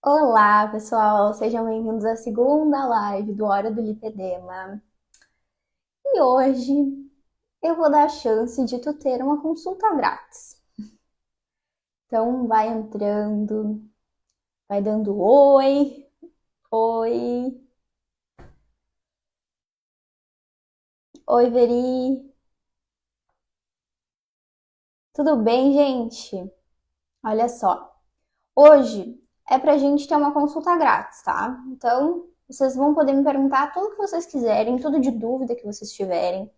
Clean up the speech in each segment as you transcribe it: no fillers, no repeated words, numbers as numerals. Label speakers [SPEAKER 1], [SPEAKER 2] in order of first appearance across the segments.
[SPEAKER 1] Olá, pessoal, sejam bem-vindos à segunda live do Hora do Lipedema. E hoje eu vou dar a chance de tu ter uma consulta grátis. Então vai entrando, vai dando oi, oi, oi, Veri. Tudo bem, gente? Olha só, hoje é pra gente ter uma consulta grátis, tá? Então vocês vão poder me perguntar tudo que vocês quiserem, tudo de dúvida que vocês tiverem.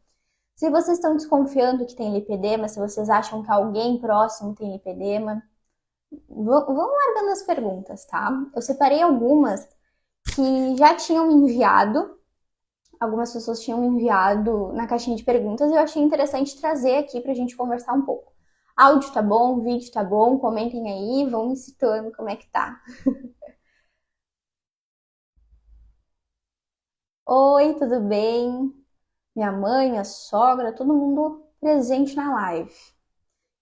[SPEAKER 1] Se vocês estão desconfiando que tem lipedema, se vocês acham que alguém próximo tem lipedema, vão largando as perguntas, tá? Eu separei algumas que já tinham me enviado, algumas pessoas tinham me enviado na caixinha de perguntas e eu achei interessante trazer aqui pra gente conversar um pouco. Áudio tá bom, vídeo tá bom, comentem aí, vão me citando como é que tá. Oi, tudo bem? Minha mãe, minha sogra, todo mundo presente na live.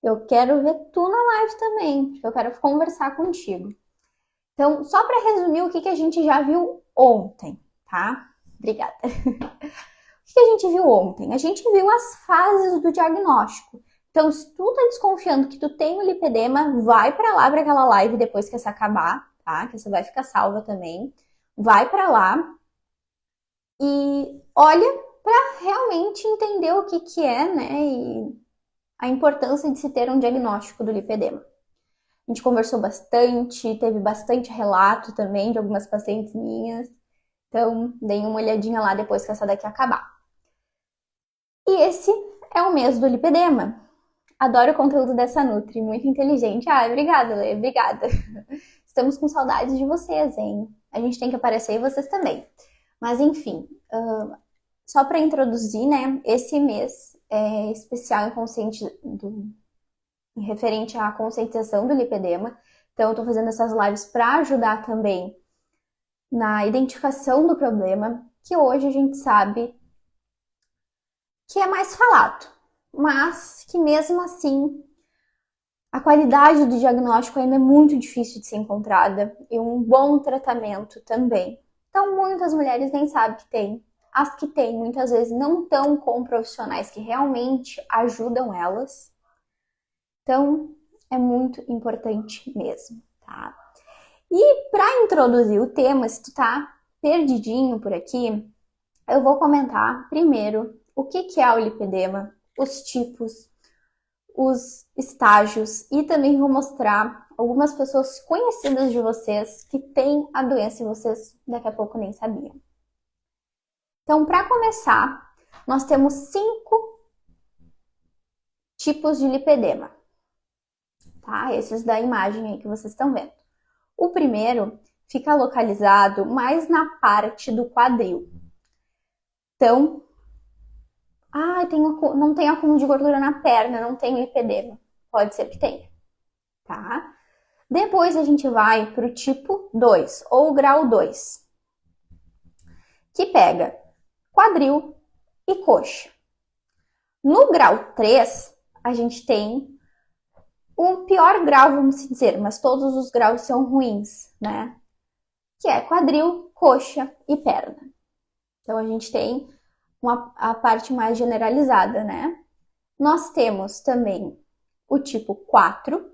[SPEAKER 1] Eu quero ver tu na live também, porque eu quero conversar contigo. Então, só para resumir o que a gente já viu ontem, tá? Obrigada. O que a gente viu ontem? A gente viu as fases do diagnóstico. Então, se tu tá desconfiando que tu tem o lipedema, vai para lá para aquela live depois que essa acabar, tá? Que essa vai ficar salva também. Vai para lá e olha para realmente entender o que é, né? E a importância de se ter um diagnóstico do lipedema. A gente conversou bastante, teve bastante relato também de algumas pacientes minhas. Então, deem uma olhadinha lá depois que essa daqui acabar. E esse é o mês do lipedema. Adoro o conteúdo dessa Nutri, muito inteligente. Ah, obrigada, Lê, obrigada. Estamos com saudades de vocês, hein? A gente tem que aparecer e vocês também. Mas, enfim, só para introduzir, né? Esse mês é especial em referente à conscientização do lipedema. Então, eu tô fazendo essas lives para ajudar também na identificação do problema, que hoje a gente sabe que é mais falado, mas que mesmo assim a qualidade do diagnóstico ainda é muito difícil de ser encontrada e um bom tratamento também. Então, muitas mulheres nem sabem que tem. As que têm, muitas vezes, não estão com profissionais que realmente ajudam elas. Então, é muito importante mesmo, tá? E para introduzir o tema, se tu tá perdidinho por aqui, eu vou comentar primeiro o que é o lipedema, os tipos, os estágios e também vou mostrar algumas pessoas conhecidas de vocês que têm a doença e vocês daqui a pouco nem sabiam. Então, para começar, nós temos 5 tipos de lipedema, tá? Esses da imagem aí que vocês estão vendo. O primeiro fica localizado mais na parte do quadril. Então, não tem acúmulo de gordura na perna, não tem lipedema. Pode ser que tenha, tá? Depois a gente vai para o tipo 2, ou grau 2, que pega quadril e coxa. No grau 3, a gente tem o pior grau, vamos dizer, mas todos os graus são ruins, né? Que é quadril, coxa e perna. Então a gente tem a parte mais generalizada, né? Nós temos também o tipo 4,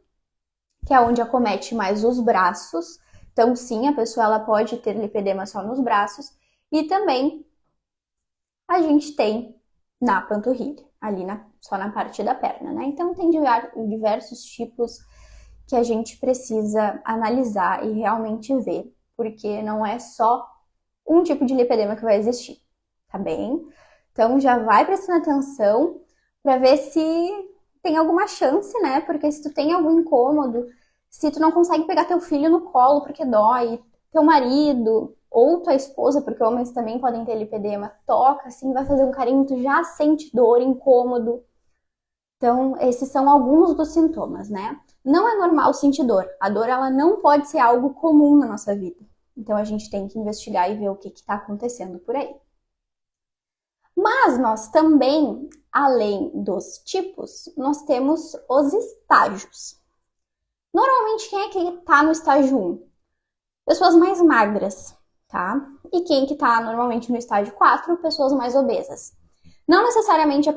[SPEAKER 1] que é onde acomete mais os braços. Então, sim, a pessoa ela pode ter lipedema só nos braços. E também a gente tem na panturrilha, só na parte da perna, né? Então, tem diversos tipos que a gente precisa analisar e realmente ver, porque não é só um tipo de lipedema que vai existir, tá bem? Então, já vai prestando atenção para ver se tem alguma chance, né? Porque se tu tem algum incômodo, se tu não consegue pegar teu filho no colo porque dói, teu marido ou tua esposa, porque homens também podem ter lipedema, toca assim, vai fazer um carinho, tu já sente dor, incômodo. Então, esses são alguns dos sintomas, né? Não é normal sentir dor. A dor, ela não pode ser algo comum na nossa vida. Então, a gente tem que investigar e ver o que está acontecendo por aí. Mas nós também, além dos tipos, nós temos os estágios. Normalmente, quem é que está no estágio 1? Pessoas mais magras, tá? E quem que tá normalmente no estágio 4? Pessoas mais obesas. Não necessariamente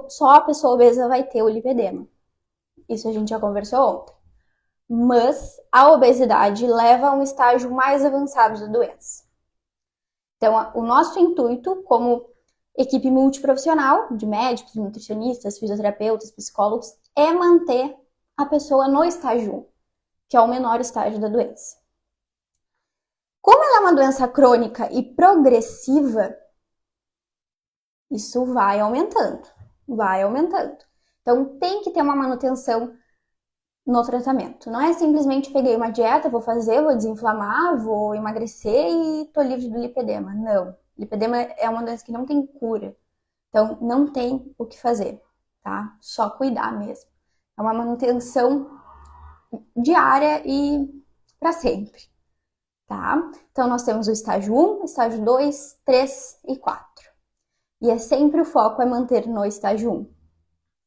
[SPEAKER 1] só a pessoa obesa vai ter o lipedema. Isso a gente já conversou ontem. Mas a obesidade leva a um estágio mais avançado da doença. Então, o nosso intuito, como equipe multiprofissional, de médicos, nutricionistas, fisioterapeutas, psicólogos, é manter a pessoa no estágio 1, que é o menor estágio da doença. Como ela é uma doença crônica e progressiva, isso vai aumentando, vai aumentando. Então, tem que ter uma manutenção no tratamento. Não é simplesmente peguei uma dieta, vou fazer, vou desinflamar, vou emagrecer e tô livre do lipedema. Não. Lipedema é uma doença que não tem cura. Então, não tem o que fazer, tá? Só cuidar mesmo. É uma manutenção diária e para sempre, tá? Então, nós temos o estágio 1, estágio 2, 3 e 4. E é sempre o foco é manter no estágio 1,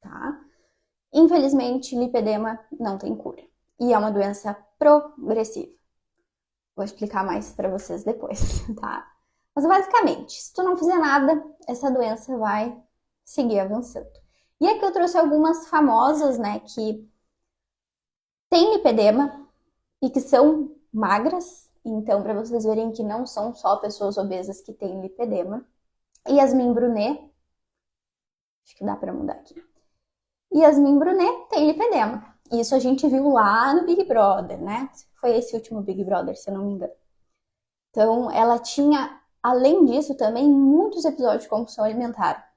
[SPEAKER 1] tá? Infelizmente, lipedema não tem cura. E é uma doença progressiva. Vou explicar mais para vocês depois, tá? Mas basicamente, se tu não fizer nada, essa doença vai seguir avançando. E aqui eu trouxe algumas famosas, né, que têm lipedema e que são magras. Então, para vocês verem que não são só pessoas obesas que têm lipedema. Yasmin Brunet, acho que dá para mudar aqui. Yasmin Brunet tem lipedema. Isso a gente viu lá no Big Brother, né? Foi esse último Big Brother, se eu não me engano. Então, ela tinha, além disso, também muitos episódios de compulsão alimentar,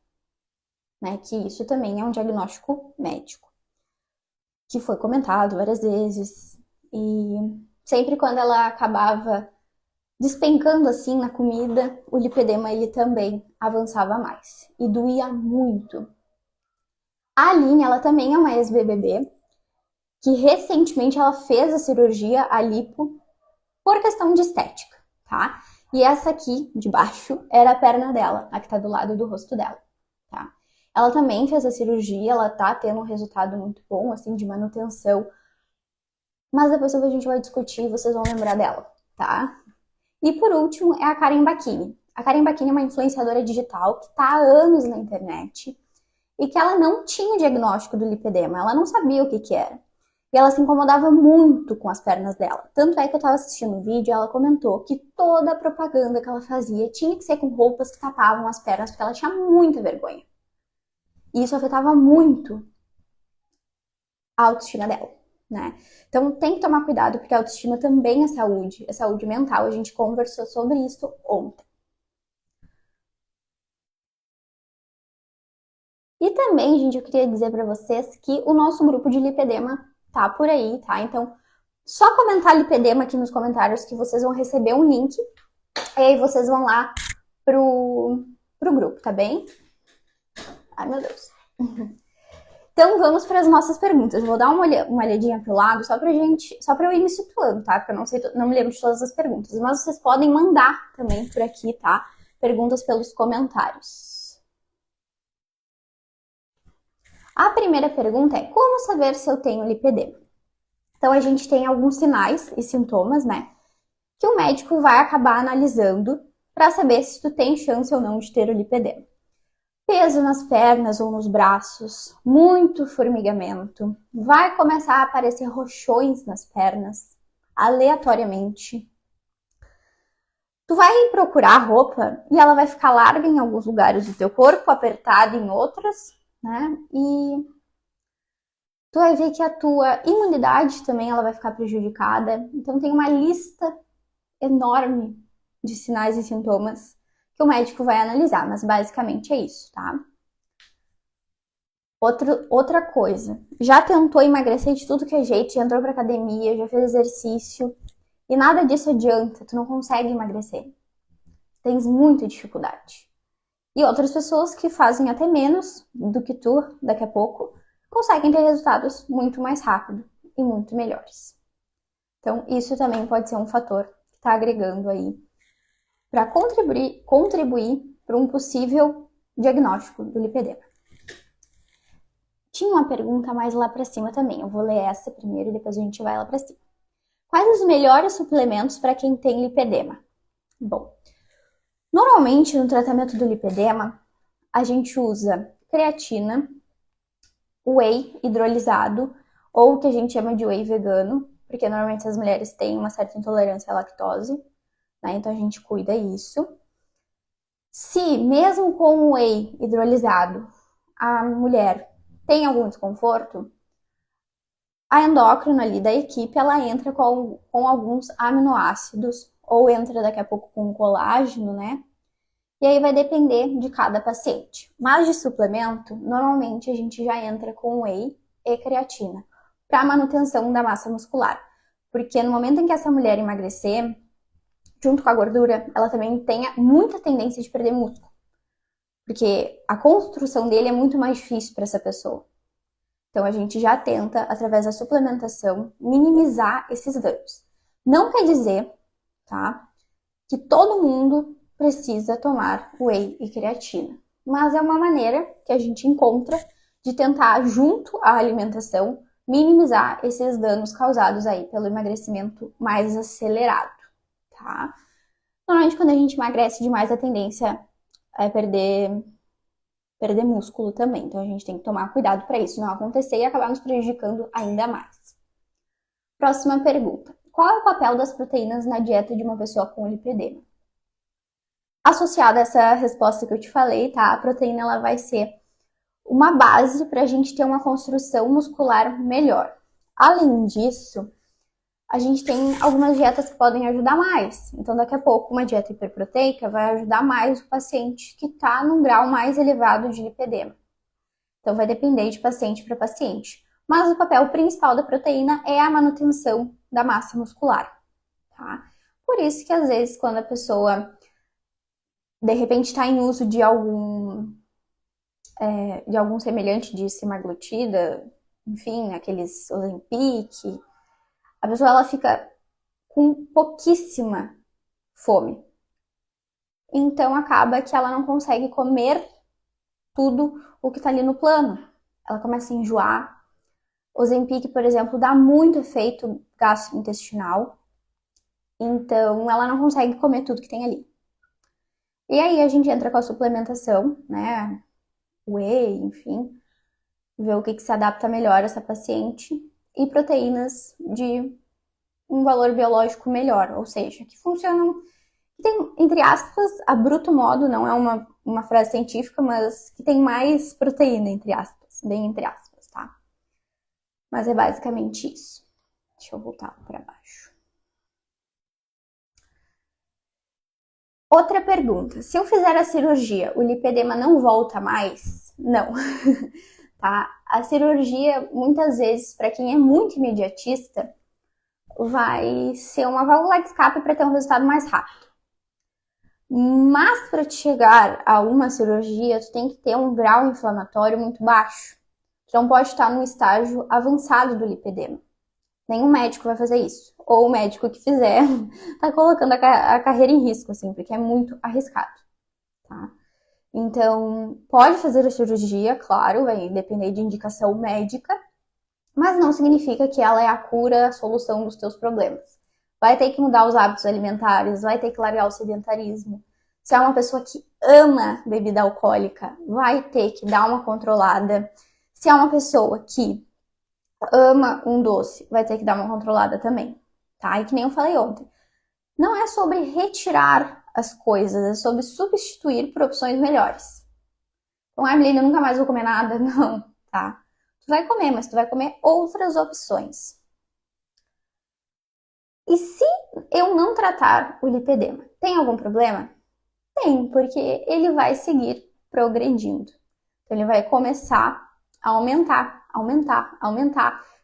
[SPEAKER 1] né? Que isso também é um diagnóstico médico, que foi comentado várias vezes. E sempre quando ela acabava despencando assim na comida, o lipedema ele também avançava mais e doía muito. A Aline, ela também é uma ex-BBB, que recentemente ela fez a cirurgia, a lipo, por questão de estética, tá? E essa aqui, de baixo, era a perna dela, a que tá do lado do rosto dela, tá? Ela também fez a cirurgia, ela tá tendo um resultado muito bom, assim, de manutenção. Mas depois a gente vai discutir e vocês vão lembrar dela, tá? E por último é a Karen Bacchini. A Karen Bacchini é uma influenciadora digital que tá há anos na internet e que ela não tinha diagnóstico do lipedema, ela não sabia o que era. E ela se incomodava muito com as pernas dela. Tanto é que eu estava assistindo o vídeo e ela comentou que toda a propaganda que ela fazia tinha que ser com roupas que tapavam as pernas, porque ela tinha muita vergonha. E isso afetava muito a autoestima dela, né? Então tem que tomar cuidado, porque a autoestima também é saúde mental. A gente conversou sobre isso ontem. E também, gente, eu queria dizer para vocês que o nosso grupo de lipedema tá por aí, tá? Então, só comentar lipedema aqui nos comentários que vocês vão receber um link. E aí vocês vão lá pro grupo, tá bem? Ai, meu Deus. Então, vamos para as nossas perguntas. Eu vou dar uma olhadinha pro lado só pra eu ir me situando, tá? Porque eu não me lembro de todas as perguntas. Mas vocês podem mandar também por aqui, tá? Perguntas pelos comentários. A primeira pergunta é: como saber se eu tenho lipedema? Então, a gente tem alguns sinais e sintomas, né? Que o médico vai acabar analisando para saber se tu tem chance ou não de ter o lipedema. Peso nas pernas ou nos braços, muito formigamento, vai começar a aparecer roxões nas pernas, aleatoriamente. Tu vai procurar roupa e ela vai ficar larga em alguns lugares do teu corpo, apertada em outras, né? E tu vai ver que a tua imunidade também ela vai ficar prejudicada. Então tem uma lista enorme de sinais e sintomas que o médico vai analisar, mas basicamente é isso, tá? Outra coisa, já tentou emagrecer de tudo que é jeito, já entrou pra academia, já fez exercício e nada disso adianta, tu não consegue emagrecer. Tens muita dificuldade. E outras pessoas que fazem até menos do que tu daqui a pouco conseguem ter resultados muito mais rápido e muito melhores. Então, isso também pode ser um fator que está agregando aí para contribuir para um possível diagnóstico do lipedema. Tinha uma pergunta mais lá para cima também. Eu vou ler essa primeiro e depois a gente vai lá para cima. Quais os melhores suplementos para quem tem lipedema? Bom, normalmente no tratamento do lipedema, a gente usa creatina, whey hidrolisado, ou o que a gente chama de whey vegano, porque normalmente as mulheres têm uma certa intolerância à lactose, né? Então a gente cuida isso. Se mesmo com o whey hidrolisado a mulher tem algum desconforto, a endócrina ali da equipe, ela entra com alguns aminoácidos, ou entra daqui a pouco com colágeno, né? E aí vai depender de cada paciente. Mas de suplemento, normalmente a gente já entra com whey e creatina para manutenção da massa muscular. Porque no momento em que essa mulher emagrecer, junto com a gordura, ela também tem muita tendência de perder músculo. Porque a construção dele é muito mais difícil para essa pessoa. Então a gente já tenta, através da suplementação, minimizar esses danos. Não quer dizer, tá, que todo mundo precisa tomar whey e creatina. Mas é uma maneira que a gente encontra de tentar, junto à alimentação, minimizar esses danos causados aí pelo emagrecimento mais acelerado, tá? Normalmente, quando a gente emagrece demais, a tendência é perder músculo também. Então, a gente tem que tomar cuidado para isso não acontecer e acabar nos prejudicando ainda mais. Próxima pergunta. Qual é o papel das proteínas na dieta de uma pessoa com lipedema? Associada a essa resposta que eu te falei, tá? A proteína ela vai ser uma base para a gente ter uma construção muscular melhor. Além disso, a gente tem algumas dietas que podem ajudar mais. Então, daqui a pouco, uma dieta hiperproteica vai ajudar mais o paciente que está num grau mais elevado de lipedema. Então, vai depender de paciente para paciente. Mas o papel principal da proteína é a manutenção da massa muscular, tá? Por isso que, às vezes, quando a pessoa de repente está em uso de algum semelhante de semaglutida, enfim, aqueles Ozempic, a pessoa ela fica com pouquíssima fome. Então acaba que ela não consegue comer tudo o que está ali no plano. Ela começa a enjoar. O Ozempic, por exemplo, dá muito efeito gastrointestinal. Então ela não consegue comer tudo que tem ali. E aí a gente entra com a suplementação, né? Whey, enfim, ver o que se adapta melhor a essa paciente e proteínas de um valor biológico melhor, ou seja, que funcionam, que tem, entre aspas, a bruto modo, não é uma frase científica, mas que tem mais proteína, entre aspas, bem entre aspas, tá? Mas é basicamente isso. Deixa eu voltar para baixo. Outra pergunta, se eu fizer a cirurgia, o lipedema não volta mais? Não, tá? A cirurgia, muitas vezes, para quem é muito imediatista, vai ser uma válvula de escape para ter um resultado mais rápido. Mas para te chegar a uma cirurgia, tu tem que ter um grau inflamatório muito baixo. Tu não pode estar no estágio avançado do lipedema. Nenhum médico vai fazer isso. Ou o médico que fizer tá colocando a carreira em risco, assim, porque é muito arriscado, tá? Então, pode fazer a cirurgia, claro, vai depender de indicação médica, mas não significa que ela é a cura, a solução dos teus problemas. Vai ter que mudar os hábitos alimentares, vai ter que largar o sedentarismo. Se é uma pessoa que ama bebida alcoólica, vai ter que dar uma controlada. Se é uma pessoa que ama um doce, vai ter que dar uma controlada também, tá? E que nem eu falei ontem, não é sobre retirar as coisas, é sobre substituir por opções melhores. Então, Evelyn, eu nunca mais vou comer nada? Não, tá? Tu vai comer, mas tu vai comer outras opções. E se eu não tratar o lipedema, tem algum problema? Tem, porque ele vai seguir progredindo. Então, ele vai começar a aumentar.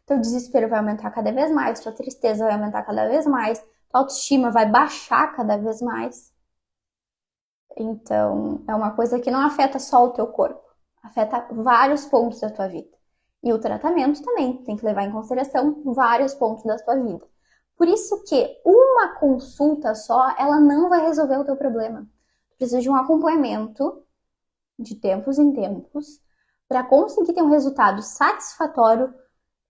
[SPEAKER 1] Teu desespero vai aumentar cada vez mais, tua tristeza vai aumentar cada vez mais, tua autoestima vai baixar cada vez mais. Então, é uma coisa que não afeta só o teu corpo, afeta vários pontos da tua vida. E o tratamento também tem que levar em consideração vários pontos da tua vida. Por isso que uma consulta só, ela não vai resolver o teu problema. Tu precisa de um acompanhamento de tempos em tempos para conseguir ter um resultado satisfatório,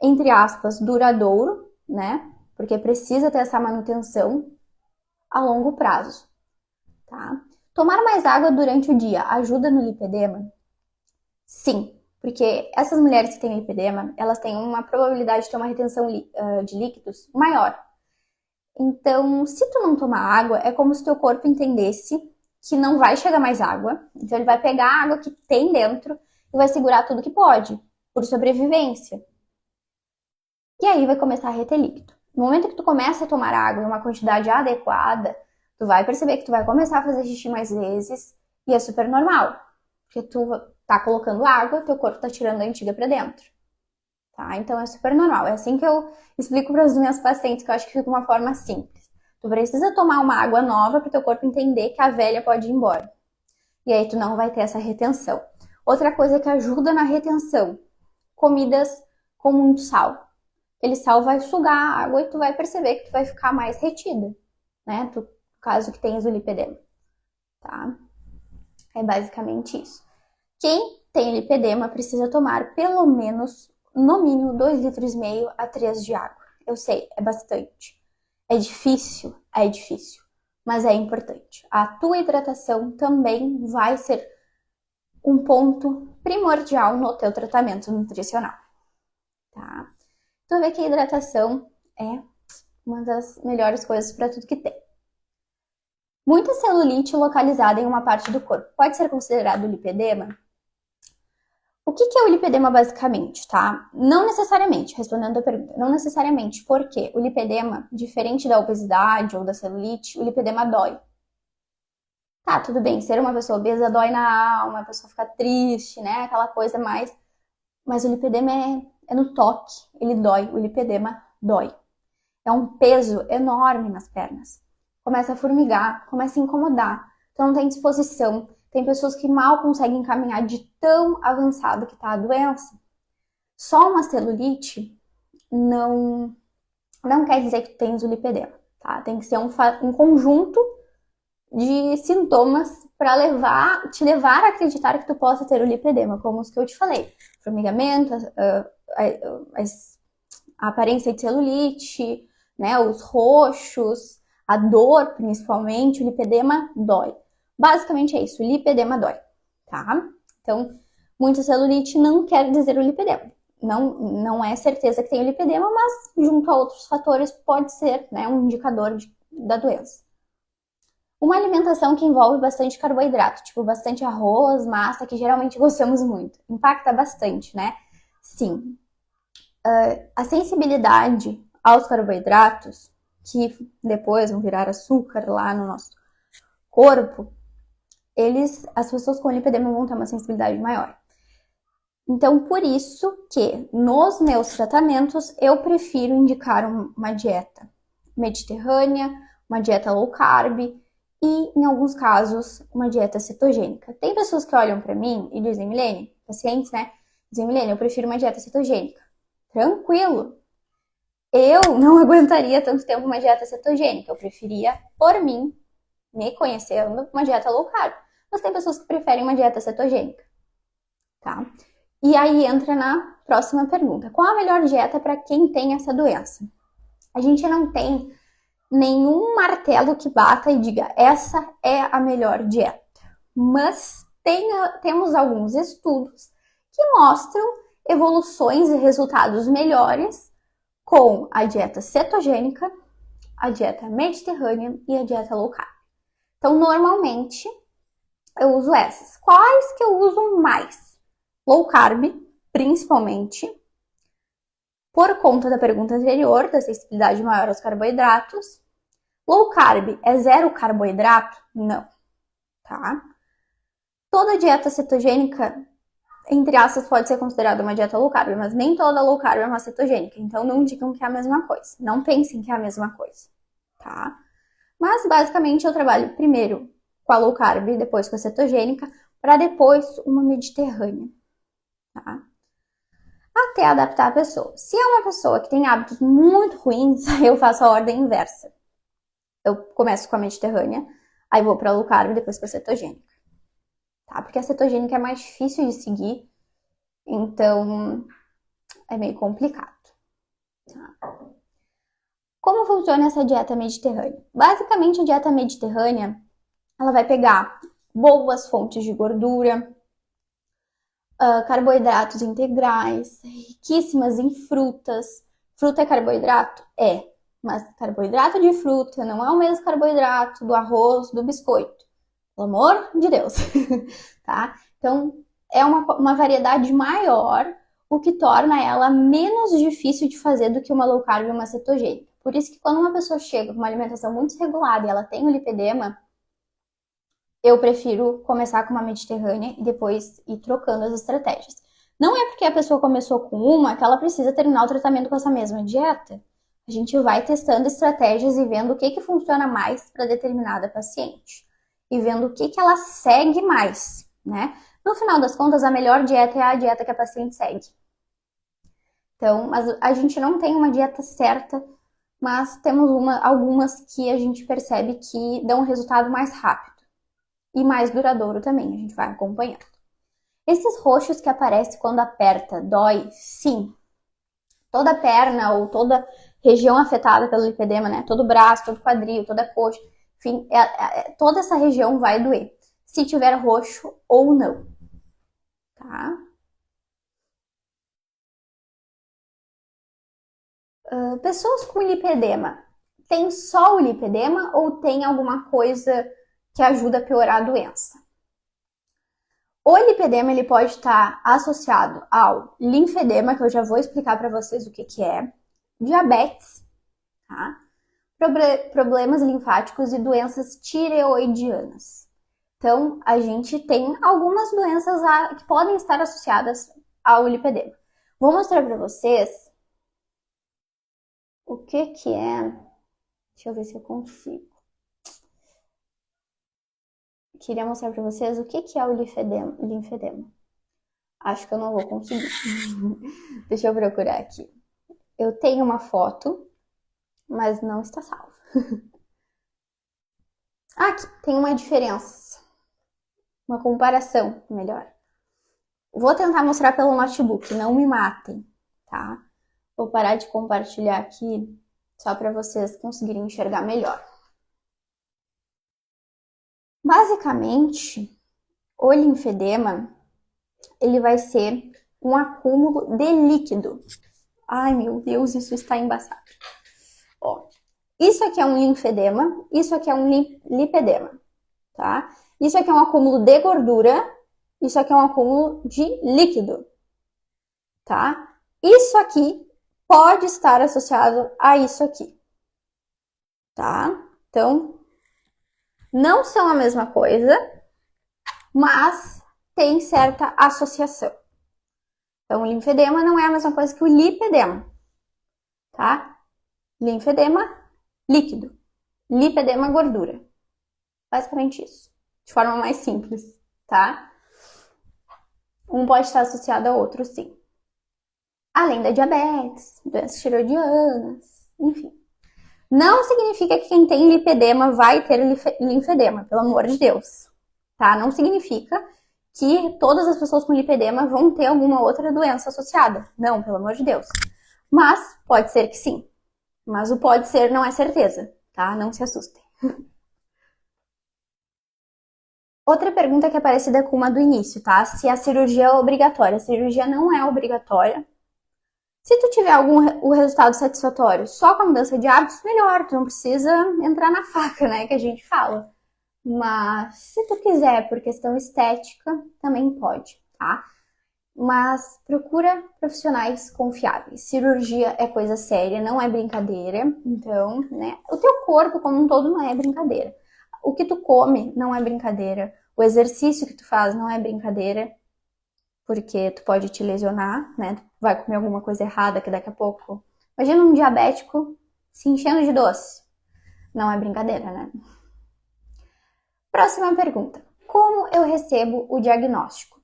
[SPEAKER 1] entre aspas, duradouro, né? porque precisa ter essa manutenção a longo prazo, tá? Tomar mais água durante o dia ajuda no lipedema? Sim, porque essas mulheres que têm lipedema, elas têm uma probabilidade de ter uma retenção de líquidos maior. Então, se tu não tomar água, é como se teu corpo entendesse que não vai chegar mais água. Então, ele vai pegar a água que tem dentro e vai segurar tudo que pode, por sobrevivência. E aí vai começar a reter líquido. No momento que tu começa a tomar água em uma quantidade adequada, tu vai perceber que tu vai começar a fazer xixi mais vezes e é super normal. Porque tu tá colocando água, teu corpo tá tirando a antiga pra dentro. Tá? Então é super normal. É assim que eu explico para os meus pacientes, que eu acho que fica uma forma simples. Tu precisa tomar uma água nova para o teu corpo entender que a velha pode ir embora. E aí tu não vai ter essa retenção. Outra coisa que ajuda na retenção, comidas com muito sal. Aquele sal vai sugar a água e tu vai perceber que tu vai ficar mais retida, né? No caso que tenhas o lipedema, tá? É basicamente isso. Quem tem lipedema precisa tomar pelo menos, no mínimo, 2,5 litros a 3 de água. Eu sei, é bastante. É difícil, mas é importante. A tua hidratação também vai ser um ponto primordial no teu tratamento nutricional, tá? Tu vê que a hidratação é uma das melhores coisas para tudo que tem. Muita celulite localizada em uma parte do corpo pode ser considerado lipedema? O que é o lipedema basicamente, tá? Não necessariamente, respondendo a pergunta, não necessariamente, porque o lipedema, diferente da obesidade ou da celulite, o lipedema dói. Tá, tudo bem, ser uma pessoa obesa dói na alma, a pessoa fica triste, né? Aquela coisa mais. Mas o lipedema é no toque, ele dói, o lipedema dói. É um peso enorme nas pernas. Começa a formigar, começa a incomodar. Então não tem disposição. Tem pessoas que mal conseguem caminhar de tão avançado que está a doença. Só uma celulite não quer dizer que tu tens o lipedema, tá? Tem que ser um conjunto de sintomas para te levar a acreditar que tu possa ter o lipedema, como os que eu te falei. Formigamento, a aparência de celulite, né, os roxos, a dor principalmente, o lipedema dói. Basicamente é isso, o lipedema dói, tá? Então, muita celulite não quer dizer o lipedema. Não é certeza que tem o lipedema, mas junto a outros fatores pode ser, né, um indicador da doença. Uma alimentação que envolve bastante carboidrato, tipo bastante arroz, massa, que geralmente gostamos muito. Impacta bastante, né? Sim. A sensibilidade aos carboidratos, que depois vão virar açúcar lá no nosso corpo, as pessoas com lipedema vão ter uma sensibilidade maior. Então, por isso que nos meus tratamentos eu prefiro indicar uma dieta mediterrânea, uma dieta low carb e, em alguns casos, uma dieta cetogênica. Tem pessoas que olham para mim e dizem, Milene, pacientes, né? Dizem, Milene, eu prefiro uma dieta cetogênica. Tranquilo. Eu não aguentaria tanto tempo uma dieta cetogênica. Eu preferia, por mim, me conhecendo, uma dieta low carb. Mas tem pessoas que preferem uma dieta cetogênica, tá? E aí entra na próxima pergunta. Qual a melhor dieta para quem tem essa doença? A gente não tem nenhum martelo que bata e diga essa é a melhor dieta. Mas temos alguns estudos que mostram evoluções e resultados melhores com a dieta cetogênica, a dieta mediterrânea e a dieta low carb. Então, normalmente, eu uso essas. Quais que eu uso mais? Low carb, principalmente, por conta da pergunta anterior, da sensibilidade maior aos carboidratos. Low carb é zero carboidrato? Não, tá? Toda dieta cetogênica, entre aspas, pode ser considerada uma dieta low carb, mas nem toda low carb é uma cetogênica, então não digam que é a mesma coisa. Não pensem que é a mesma coisa, tá? Mas, basicamente, eu trabalho primeiro com a low carb, depois com a cetogênica, para depois uma mediterrânea, tá? Até adaptar a pessoa. Se é uma pessoa que tem hábitos muito ruins, eu faço a ordem inversa. Eu começo com a mediterrânea, aí vou para a low carb e depois para a cetogênica, tá? Porque a cetogênica é mais difícil de seguir, então é meio complicado, tá? Como funciona essa dieta mediterrânea? Basicamente, a dieta mediterrânea, ela vai pegar boas fontes de gordura, carboidratos integrais, riquíssimas em frutas. Fruta é carboidrato? É. Mas carboidrato de fruta não é o mesmo carboidrato do arroz, do biscoito. Pelo amor de Deus. Tá? Então, é uma variedade maior, o que torna ela menos difícil de fazer do que uma low carb e uma cetogênica. Por isso que quando uma pessoa chega com uma alimentação muito desregulada e ela tem o lipedema, eu prefiro começar com uma mediterrânea e depois ir trocando as estratégias. Não é porque a pessoa começou com uma que ela precisa terminar o tratamento com essa mesma dieta. A gente vai testando estratégias e vendo o que funciona mais para determinada paciente. E vendo o que ela segue mais, né? No final das contas, a melhor dieta é a dieta que a paciente segue. Então, mas a gente não tem uma dieta certa, mas temos algumas que a gente percebe que dão um resultado mais rápido. E mais duradouro também, a gente vai acompanhando. Esses roxos que aparecem quando aperta, dói? Sim. Toda a perna ou toda região afetada pelo lipedema, né? Todo o braço, todo o quadril, toda a coxa, enfim, toda essa região vai doer. Se tiver roxo ou não, tá? Pessoas com lipedema, tem só o lipedema ou tem alguma coisa que ajuda a piorar a doença? O lipedema ele pode estar associado ao linfedema, que eu já vou explicar para vocês o que é, diabetes, tá? Problemas linfáticos e doenças tireoidianas. Então, a gente tem algumas doenças que podem estar associadas ao lipedema. Vou mostrar para vocês o que é. Deixa eu ver se eu consigo. Queria mostrar para vocês o que é o linfedema. Acho que eu não vou conseguir. Deixa eu procurar aqui. Eu tenho uma foto, mas não está salva. Aqui, tem uma diferença. Uma comparação, melhor. Vou tentar mostrar pelo notebook, não me matem, tá? Vou parar de compartilhar aqui, só para vocês conseguirem enxergar melhor. Basicamente, o linfedema, ele vai ser um acúmulo de líquido. Ai, meu Deus, isso está embaçado. Ó, isso aqui é um linfedema, isso aqui é um lipedema, tá? Isso aqui é um acúmulo de gordura, isso aqui é um acúmulo de líquido, tá? Isso aqui pode estar associado a isso aqui, tá? Então, não são a mesma coisa, mas tem certa associação. Então, o linfedema não é a mesma coisa que o lipedema, tá? Linfedema, líquido. Lipedema, gordura. Basicamente isso. De forma mais simples, tá? Um pode estar associado ao outro, sim. Além da diabetes, doenças tiroidianas, enfim. Não significa que quem tem lipedema vai ter linfedema, pelo amor de Deus, tá? Não significa que todas as pessoas com lipedema vão ter alguma outra doença associada. Não, pelo amor de Deus. Mas pode ser que sim. Mas o pode ser não é certeza, tá? Não se assustem. Outra pergunta que é parecida com uma do início, tá? Se a cirurgia é obrigatória. A cirurgia não é obrigatória. Se tu tiver o resultado satisfatório só com a mudança de hábitos, melhor. Tu não precisa entrar na faca, né? Que a gente fala. Mas se tu quiser por questão estética, também pode, tá? Mas procura profissionais confiáveis. Cirurgia é coisa séria, não é brincadeira. Então, né? O teu corpo como um todo não é brincadeira. O que tu come não é brincadeira. O exercício que tu faz não é brincadeira. Porque tu pode te lesionar, né? Tu vai comer alguma coisa errada que daqui a pouco... Imagina um diabético se enchendo de doce. Não é brincadeira, né? Próxima pergunta. Como eu recebo o diagnóstico?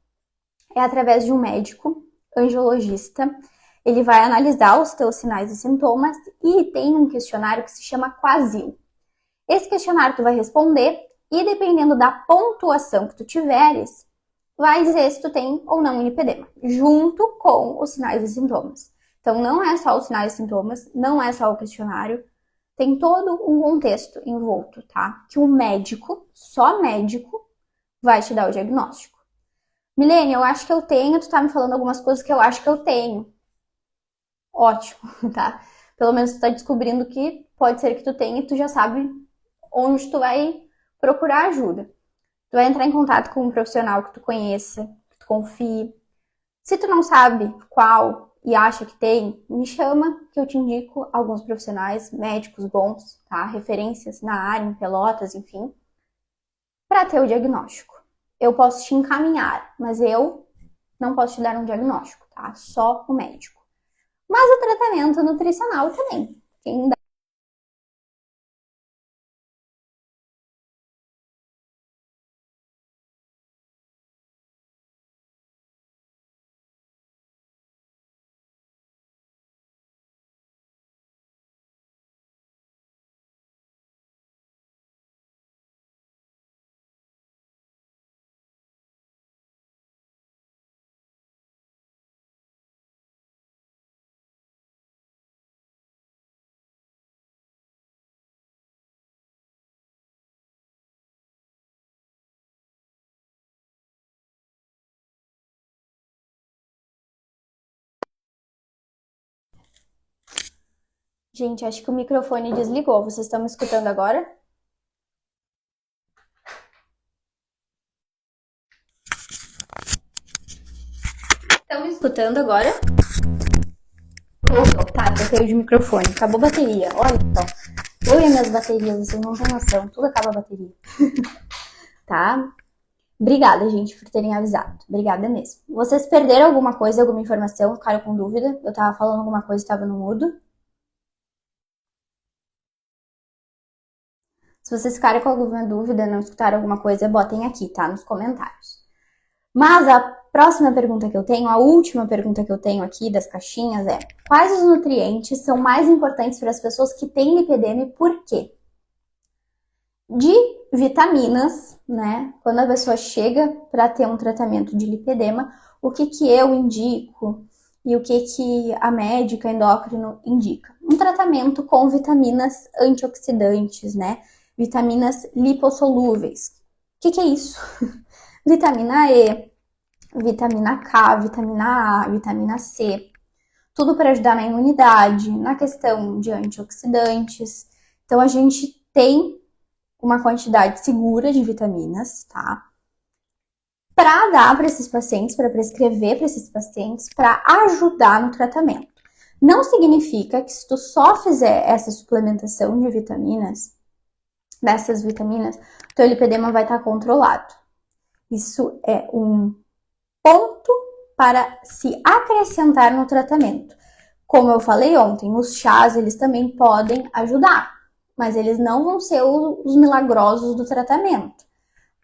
[SPEAKER 1] É através de um médico, angiologista. Ele vai analisar os teus sinais e sintomas e tem um questionário que se chama QASIL. Esse questionário tu vai responder e dependendo da pontuação que tu tiveres, vai dizer se tu tem ou não lipedema, junto com os sinais e sintomas. Então, não é só os sinais e sintomas, não é só o questionário, tem todo um contexto envolto, tá? Que o médico, só médico, vai te dar o diagnóstico. Milene, eu acho que eu tenho, tu tá me falando algumas coisas que eu acho que eu tenho. Ótimo, tá? Pelo menos tu tá descobrindo que pode ser que tu tenha e tu já sabe onde tu vai procurar ajuda. Tu vai entrar em contato com um profissional que tu conheça, que tu confie. Se tu não sabe qual e acha que tem, me chama que eu te indico alguns profissionais, médicos bons, tá? Referências na área, em Pelotas, enfim, para ter o diagnóstico. Eu posso te encaminhar, mas eu não posso te dar um diagnóstico, tá? Só o médico. Mas o tratamento nutricional também. Quem dá... Gente, acho que o microfone desligou. Vocês estão me escutando agora? Estão me escutando agora? Tá, troquei de microfone. Acabou a bateria. Olha só. Eu e minhas baterias, vocês não têm noção. Tudo acaba a bateria. Tá? Obrigada, gente, por terem avisado. Obrigada mesmo. Vocês perderam alguma coisa, alguma informação? Ficaram com dúvida? Eu tava falando alguma coisa e tava no mudo? Se vocês ficarem com alguma dúvida, não escutaram alguma coisa, botem aqui, tá? Nos comentários. Mas a próxima pergunta que eu tenho, a última pergunta que eu tenho aqui das caixinhas é: quais os nutrientes são mais importantes para as pessoas que têm lipedema e por quê? De vitaminas, né? Quando a pessoa chega para ter um tratamento de lipedema, o que eu indico e o que a médica endócrino indica? Um tratamento com vitaminas antioxidantes, né? Vitaminas lipossolúveis. O que é isso? Vitamina E, vitamina K, vitamina A, vitamina C. Tudo para ajudar na imunidade, na questão de antioxidantes. Então, a gente tem uma quantidade segura de vitaminas, tá? Para dar para esses pacientes, para prescrever para esses pacientes, para ajudar no tratamento. Não significa que se tu só fizer essa suplementação de vitaminas, dessas vitaminas, teu lipedema vai estar controlado. Isso é um ponto para se acrescentar no tratamento. Como eu falei ontem, os chás, eles também podem ajudar, mas eles não vão ser os milagrosos do tratamento.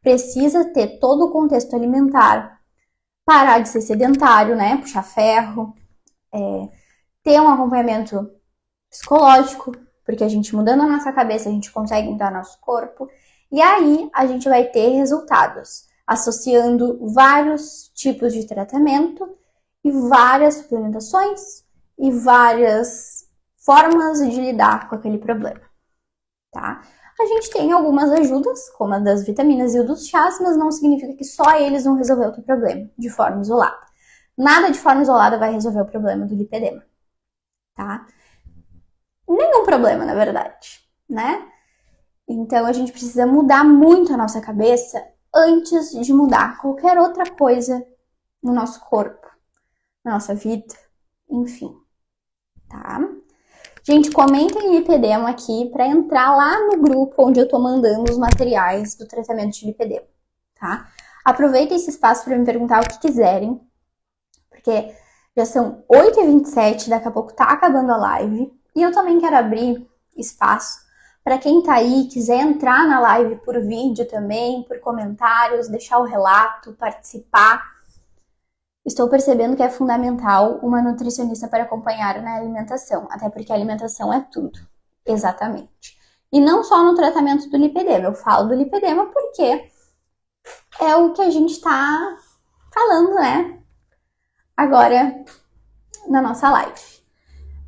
[SPEAKER 1] Precisa ter todo o contexto alimentar, parar de ser sedentário, né? Puxar ferro, ter um acompanhamento psicológico, porque a gente mudando a nossa cabeça, a gente consegue mudar nosso corpo, e aí a gente vai ter resultados, associando vários tipos de tratamento e várias suplementações e várias formas de lidar com aquele problema, tá? A gente tem algumas ajudas, como a das vitaminas e o dos chás, mas não significa que só eles vão resolver o teu problema de forma isolada. Nada de forma isolada vai resolver o problema do lipedema, tá? Nenhum problema, na verdade, né? Então, a gente precisa mudar muito a nossa cabeça antes de mudar qualquer outra coisa no nosso corpo, na nossa vida, enfim, tá? Gente, comentem lipedema aqui para entrar lá no grupo onde eu tô mandando os materiais do tratamento de lipedema, tá? Aproveitem esse espaço para me perguntar o que quiserem, porque já são 8h27, daqui a pouco tá acabando a live, e eu também quero abrir espaço para quem tá aí, quiser entrar na live por vídeo também, por comentários, deixar o relato, participar. Estou percebendo que é fundamental uma nutricionista para acompanhar na alimentação, até porque a alimentação é tudo, exatamente. E não só no tratamento do lipedema, eu falo do lipedema porque é o que a gente está falando, né, agora na nossa live.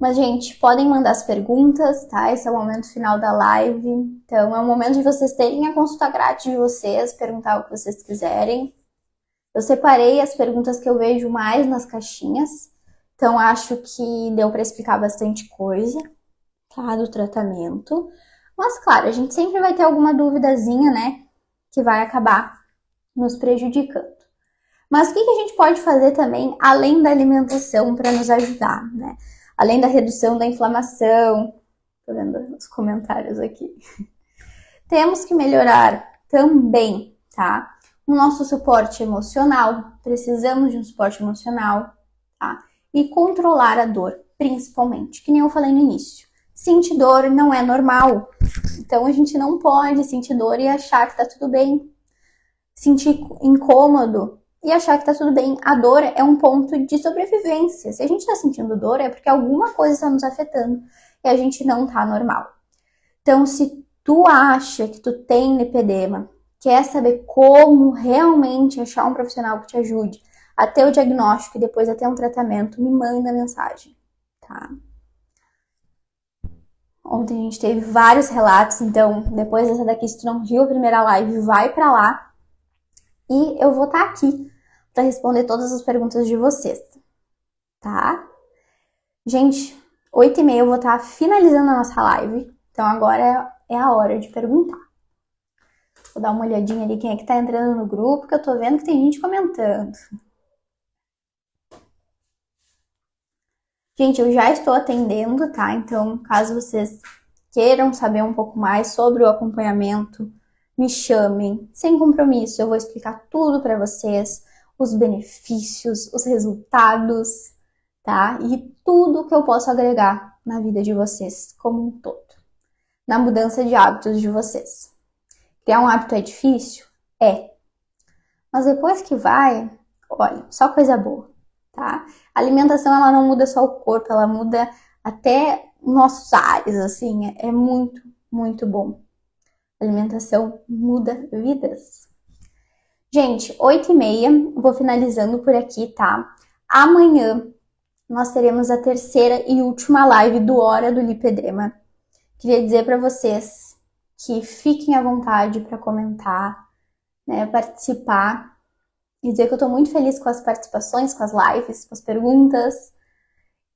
[SPEAKER 1] Mas, gente, podem mandar as perguntas, tá? Esse é o momento final da live. Então, é o momento de vocês terem a consulta grátis de vocês, perguntar o que vocês quiserem. Eu separei as perguntas que eu vejo mais nas caixinhas. Então, acho que deu para explicar bastante coisa, tá? Do tratamento. Mas, claro, a gente sempre vai ter alguma duvidazinha, né? Que vai acabar nos prejudicando. Mas o que a gente pode fazer também, além da alimentação, para nos ajudar, né? Além da redução da inflamação, tô vendo os comentários aqui. Temos que melhorar também, tá? O nosso suporte emocional, precisamos de um suporte emocional, tá? E controlar a dor, principalmente, que nem eu falei no início. Sentir dor não é normal, então a gente não pode sentir dor e achar que tá tudo bem. Sentir incômodo e achar que tá tudo bem. A dor é um ponto de sobrevivência. Se a gente tá sentindo dor, é porque alguma coisa está nos afetando e a gente não tá normal. Então, se tu acha que tu tem lipedema, quer saber como realmente achar um profissional que te ajude a ter o diagnóstico e depois a ter um tratamento, me manda mensagem, tá? Ontem a gente teve vários relatos, então depois dessa daqui, se tu não viu a primeira live, vai pra lá. E eu vou estar aqui para responder todas as perguntas de vocês, tá? Gente, 8h30 eu vou estar finalizando a nossa live, então agora é a hora de perguntar. Vou dar uma olhadinha ali quem é que tá entrando no grupo, que eu tô vendo que tem gente comentando. Gente, eu já estou atendendo, tá? Então, caso vocês queiram saber um pouco mais sobre o acompanhamento, me chamem, sem compromisso, eu vou explicar tudo para vocês, os benefícios, os resultados, tá? E tudo que eu posso agregar na vida de vocês como um todo, na mudança de hábitos de vocês. Criar um hábito é difícil? É. Mas depois que vai, olha, só coisa boa, tá? A alimentação, ela não muda só o corpo, ela muda até nossos ares, assim, é muito, muito bom. A alimentação muda vidas. Gente, 8h30, vou finalizando por aqui, tá? Amanhã nós teremos a terceira e última live do Hora do Lipedema. Queria dizer para vocês que fiquem à vontade para comentar, né, participar e dizer que eu tô muito feliz com as participações, com as lives, com as perguntas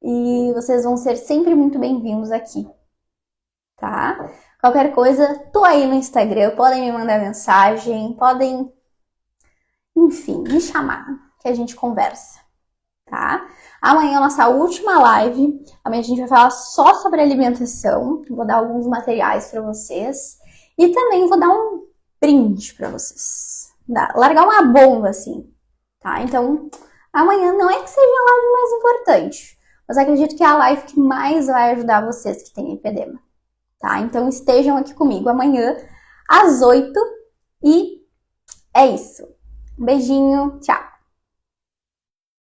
[SPEAKER 1] e vocês vão ser sempre muito bem-vindos aqui, tá? Qualquer coisa, tô aí no Instagram, podem me mandar mensagem, podem, enfim, me chamar, que a gente conversa, tá? Amanhã é a nossa última live, amanhã a gente vai falar só sobre alimentação, vou dar alguns materiais para vocês e também vou dar um brinde para vocês, largar uma bomba assim, tá? Então, amanhã não é que seja a live mais importante, mas acredito que é a live que mais vai ajudar vocês que têm lipedema. Tá? Então estejam aqui comigo amanhã às 8h e é isso. Um beijinho, tchau!